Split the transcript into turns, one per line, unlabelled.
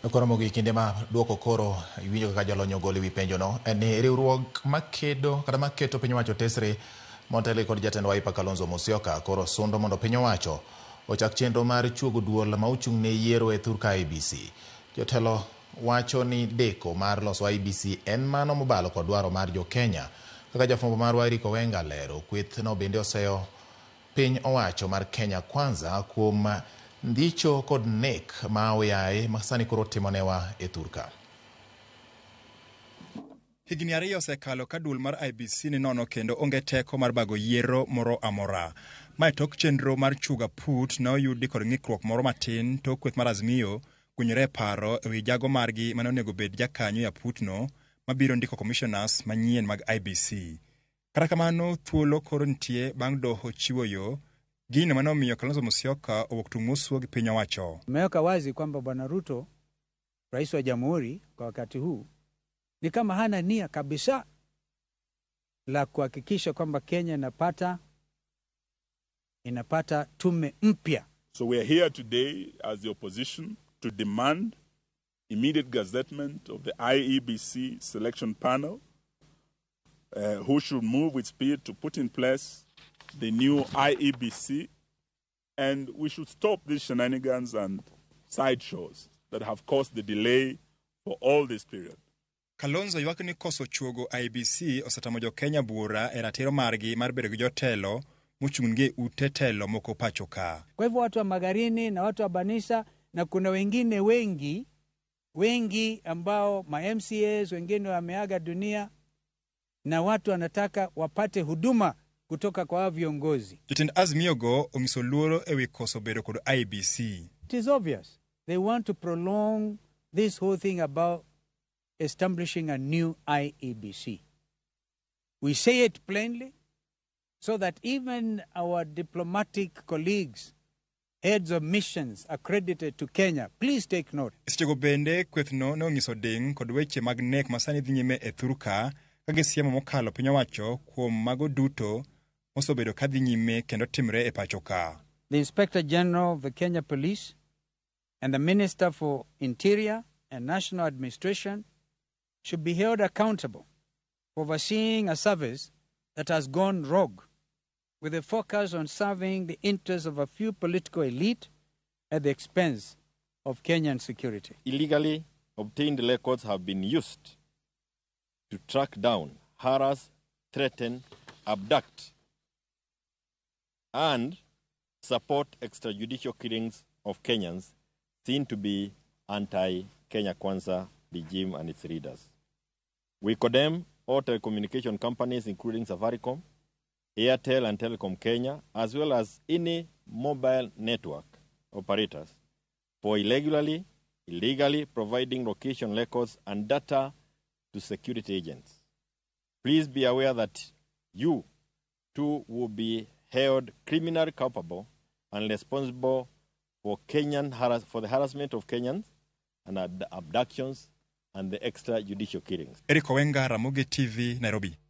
Ramogi kinde ma duoko koro iwinjo kaka jolony ogolo wi penjono en ni riwruok makedo kata maketo piny owacho tesre Montele kod jatend Wiper Kalonzo Musyoka koro sundo mondo piny owacho ochak chenro mar chuogo duol ma ochung' ne yiero e thurka IEBC. Jotelo wacho ni deko mar loso IEBC en mano mobalo kod dwaro mar Jokenya. Kaka jafwambo marwa Wenga lero, kwethno bende oseyo piny owacho mar Kenya Kwanza kuom ndicho kod nek ma oyaye masani koro timonewa e thurka.
Higni ariyo osekalo ka duol mar IEBC ni nono kendo onge teko mar bago yiero moro amora. Mae tok chenro mar chuga put na oyudi kod ng'ikruok moro matin tok kweth mar Azimio kunyore paro ewi jago margi mane onego bed jakanyo ya putno mabiro ndiko commissioners manyien mag IEBC. Kata kamano thuolo koro nitie bang' doho chiwo yo gino mane omiyo Kalonzo Musyoka owuok tung'uswo gi piny owacho.
Imeweka wazi kwamba Bwana Ruto, rais wa jamhuri kwa wakati huu, ni kama hana nia kabisa la kuhakikisha kwamba Kenya inapata tume mpya.
So we are here today as the opposition to demand immediate gazettement of the IEBC selection panel, who should move with speed to put in place the new IEBC, and we should stop these shenanigans and sideshows that have caused the delay for all this period.
Kalonzo ywak ni koso chuogo IEBC osetamo Jokenya bura e ratiro margi mar bedo gi jotelo mochung'ne ute telo moko pacho ka.
Kwa hivyo watu wa Magarini na watu wa Banisa na kuna wengine wengi ambao ma MCAs wengine wameaga dunia na watu wanataka wapate huduma kutoka kwa viongozi.
Jotend Azimio go onyiso luoro ewi koso bedo kod IEBC.
It is obvious they want to prolong this whole thing about establishing a new IEBC. We say it plainly so that even our diplomatic colleagues, heads of missions accredited to Kenya, please take note.
Istigo bende kwethno ne onyiso ding kod weche mag nek masani dhi nyime e thurka kagisiemo mokalo piny owacho kuom mago duto mosebedo kadhi nyime kendo timre e pacho ka.
The Inspector General of the Kenya Police and the Minister for Interior and National Administration should be held accountable for overseeing a service that has gone rogue, with a focus on serving the interests of a few political elite at the expense of Kenyan security.
Illegally obtained records have been used to track down, harass, threaten, abduct, and support extrajudicial killings of Kenyans seen to be anti-Kenya Kwanza regime and its leaders. We condemn all telecommunication companies, including Safaricom, Airtel and Telecom Kenya, as well as any mobile network operators, for illegally providing location records and data to security agents. Please be aware that you too will be held criminally culpable and responsible for the harassment of Kenyans and the abductions and the extrajudicial killings.
Wenga, Ramogi TV, Nairobi.